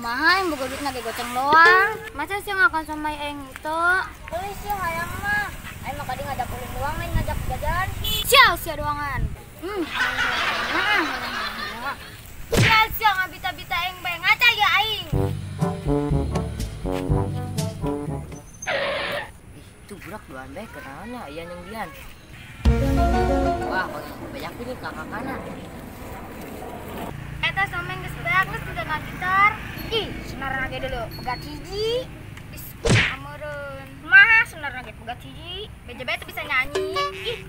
kumaha yang boga duit nage goceng doang. Masa sih ngakan sama yang itu? Tulis sih hayang mah. Ayo mah kadi ngajak ulin doang lain ngajak jajan. Sia doangan. Sia ngabita-bita yang bae ngaca ya aing. Itu budak doan bae kenaonnya aya yang dian. Wah, banyak ini kakak-kakakna. Eta someng geus beak geus tidak ngagitar. Ih, senar nage dulu pegat hiji. Is ameureun. Kumaha senar nage pegat hiji? Beje-beje bisa nyanyi. Ih,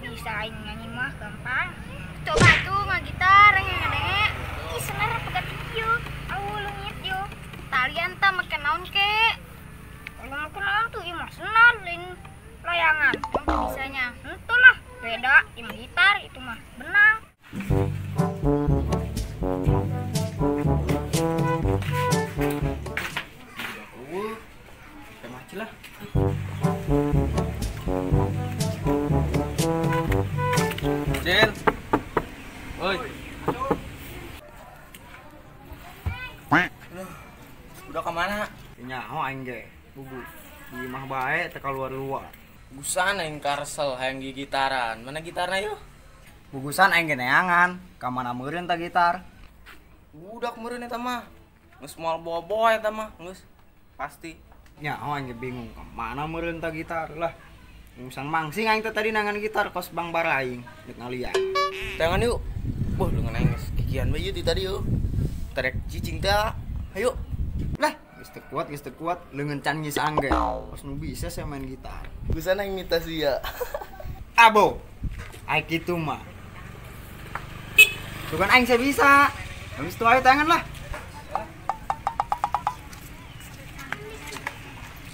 bisa aing nyanyi mah gampang. Coba tuh ngagitar ngene. Ih, senar pegat hiji yo. Au leungit yo. Talian tah make naon ke? Kalau make naon tuh ieu mah senar lain layangan. Yang bisanya. Henteu lah, beda imah gitar itu mah benang. Lah. Cil. Oi. Udah kemana? Nyaho aing ge. Bubu. Di imah bae teh kaluar-luar. Busan aing karsel hayang gitaran. Mana gitarna yuk? Bugusan aing ge neangan. Ka mana meureun tah gitar? Budak meureun eta mah. Geus moal bawa-bawa eta mah, geus. Pasti. Nyaho aing ge bingung ka mana meureun tah gitar lah. Ngusang mangsing aing teh tadi nangan gitar kos Bang Bara aing deuk ngalian. Tangan yuk. Boh, lu ngeunang geus kikian bae di tadi yuk. Terek cicing teh. Hayu. Lah, geus teu kuat leungeun can geus angge. Kos nu bisa saya main gitar. Busan aing imitasi ya. Abo. Ai kitu mah. Bukan aing saya bisa. Habis itu ayo tangan lah.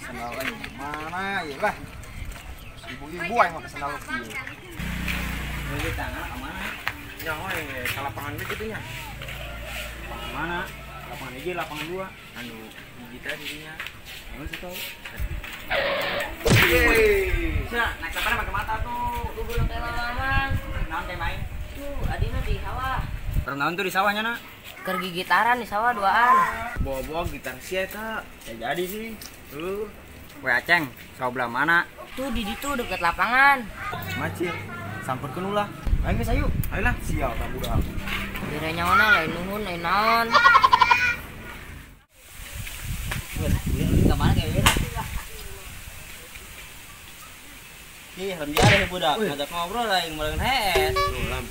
Sandal aing mana ya lah. Ibu-ibu aing mah sandal kieu. Beli tangan ka mana? Nyaho aing ka lapangan we kitu nya. Mana? Lapangan 1, lapangan 2. Anu gitar dinya. Anu sih tahu. Yeay. Sia, naik sapana pakai mata tuh. Tuh belum teh lalaman. Naon teh main? Tuh adina di sawah. Pernaon tuh di sawahnya na? Keur gigitaran di sawah duaan. Bawa-bawa gitar sia eta. Ya jadi sih. Weh Aceng, sawah belah mana? Tuh di ditu deket lapangan. Macil. Samperkeun ulah. Aing geus ayo. Ayolah, sial tah budak. Direnya mana lain nuhun lain naon. Ke mana kayak gitu? Ih, rendah deh budak. Ngajak ngobrol lah yang meureun hees. Tuh, lam.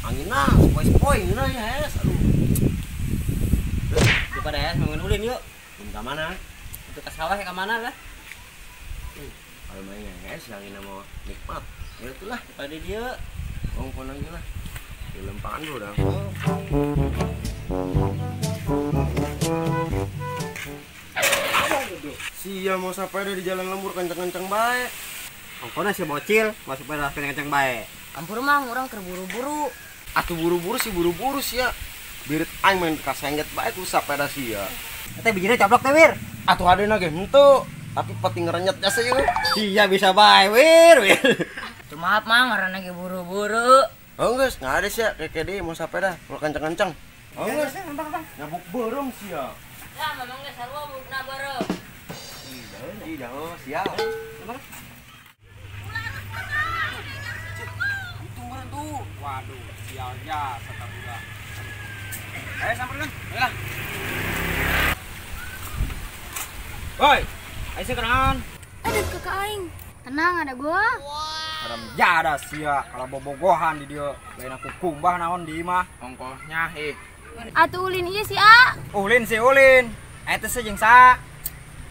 Anginna sepoi-sepoi geuna ya hees. Aduh. Daripada hees meureun ulin yuk. Ka mana? Itu ka sawah ka mana lah? Kalau main hees yang ini mau nikmat. Ya itulah pada dia. Ngongkon aja lah. Di lempangan dulu dah. Sia mau sepeda di jalan lembur kenceng-kenceng bae. Ongkona si bocil, mau sepeda kenceng-kenceng bae. Kampur mah urang keur buru-buru. Atuh buru-buru sih ya. Birit aing main ka sengget bae ku sepeda sia. Teh bijina coplok teh Wir. Atuh adena ge henteu, tapi peti ngerenyet jasa yeuh. Sia bisa bae Wir. Cuma mah ngaranna ge buru-buru. Oh geus, ngades ya kayak dia mau sepeda, mau kenceng-kenceng. Oh geus, nyabuk borong sia. Lah mamang ge sarua bukna bareng. Ih, dah siap. Itu meureun tuh. Waduh, sialnya sata budak. Ayo samperin, ayolah. Woi, ayo sekarang. Aduh kakak aing. Tenang ada gua. Haram jada sia kalau bobogohan di dia. Lain aku kumbah naon di imah. Ongkohnya Atuh ulin ieu si A. Ulin sih ulin. Eta sih jeung sa.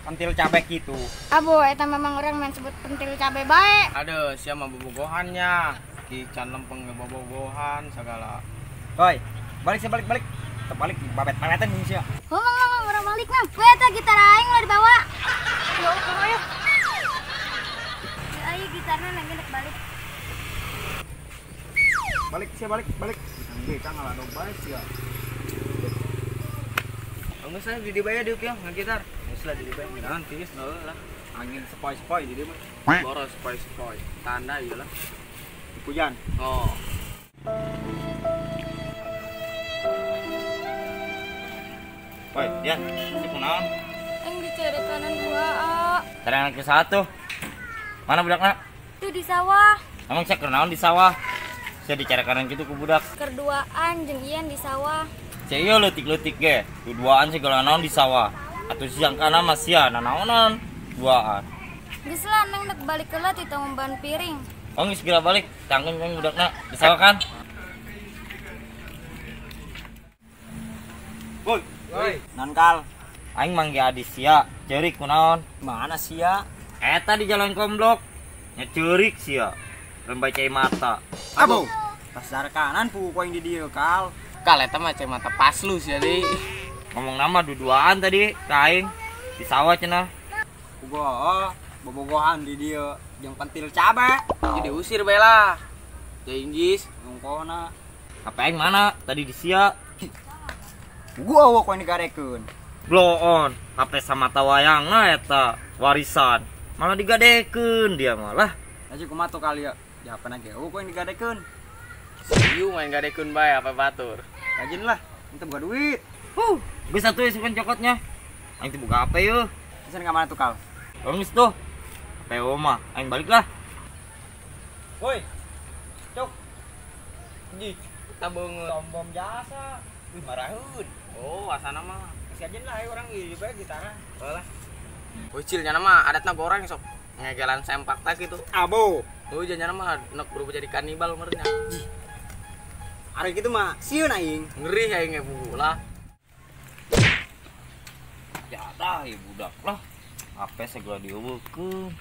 Pentil cabe gitu. Abo eta memang orang main sebut pentil cabe bae. ada siapa bobogohannya. Di can lempeng bobogohan segala. Woi, balik sih balik. Terbalik babet-babetan ini sia. Ngomong orang balik mah. Gue eta gitar aing lo dibawa. Yo, ayo. Ayo gitarnya lagi nek balik. Balik sih balik. Kita ngalah dong balik sia. Enggak saya di dibayar diuk ya ngagitar. Geus lah di dibayar. Nanti lah. Angin sepoi-sepoi di dia mah. Boros sepoi-sepoi. Tanda ieu lah. Hujan. Oh. Ya, cek kunaon? Yang di cari kanan 2 Cari anak ke satu. Mana budakna? Itu di sawah. Emang cek kunaon di sawah? Saya dicari kanan gitu ke budak. Kerduaan jeung Ian di sawah. Cek iya leutik-leutik ge. Duaan segala naon di sawah. Atuh siang kana mah sia nanaonan duaan. Geus lah neng nek balik heula ti tong ban piring. Oh geus segera balik. Tangkeun budakna di sawah kan? Woi. Non kal. Aing mangge adi sia, ceurik kunaon? Mana sia? Eta di jalan komblok. Nya ceurik sia. Rembay cai mata. Abo. Pasar kanan pu poing di dieu kal. Kal eta mah cai mata pas lu sia deui. Ngomong nama duduaan tadi ka aing di sawah cenah. Ugo bobogohan di dieu jeung pentil cabe. Jadi diusir bae lah. Jenggis. Ngongkona. HP aing mana? Tadi di sia. Gua awak poing digadekeun. Blow on. HP sama tawayangna eta warisan. Malah digadekeun dia malah. Aja kumaha tuh kali ya. Di HP na ge awak poing digadekeun. Ieu main gadekeun bae apa batur. Rajin lah, ente buka duit. Geus atuh isukan cokotnya. Aing teh buka HP yeuh. Pesan ka mana tuh kal? Geus tuh. HP oma, aing balik lah. Woi. Cok. Ji, kita beungeut. Bom jasa. Wih maraheun. Oh, asana mah. Siajen lah orang ieu bae gitara. Heula. Bocilnya nama adatna goreng sok. Ngegelan sempak tak gitu. Abo. Oh, jangan mah nek berubah jadi kanibal merenya. Ari kitu mah sieun aing. Ngeri aing ngebu lah. Ya dah ieu budak lah. HP segala dieuweukeun.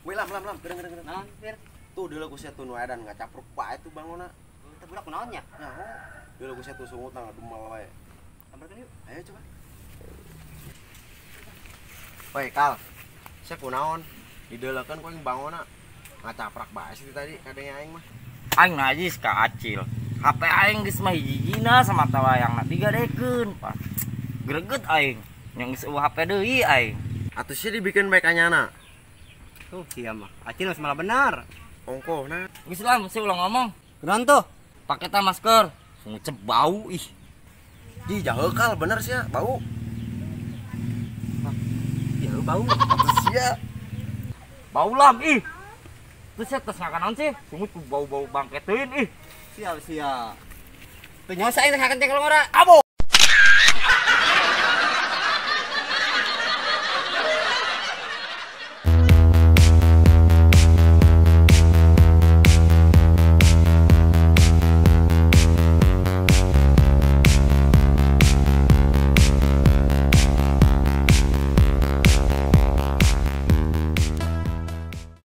Wih lam, gereng. Naon, Fir? Tuh dulu ku sia tuh nu edan ngacapruk bae tuh bangona. Teu budak kunaon nya? Nyaho. Dulu ku sia tuh sungut nang dumal wae. Sampeurkeun yuk. Ayo coba. Woi, Kal. Sia kunaon? Dideuleukeun ku aing bangona. Ngacaprak bae sih tadi kadenya aing mah. Aing najis ka acil. HP aing geus mah hiji-hijina sama tawayangna digadekeun, Pak. Greget aing. Yang geus eueuh HP deui aing. Atuh sia dibikin baik anyana. Tuh sia mah. Acil malah benar. Ongkohna. Geus lah mesti ulang ngomong. Kunaon tuh? Pakai ta masker. Sungut cep bau ih. Di jauh Kal, bener sia, bau. Ya bau. Atuh sia. Bau lam ih. Terus ya tes ngakanon sih. Sungut ku bau-bau bangketeun ih. Sia. Teu nyaho sae teh hakan teh kalau ngora. Abo.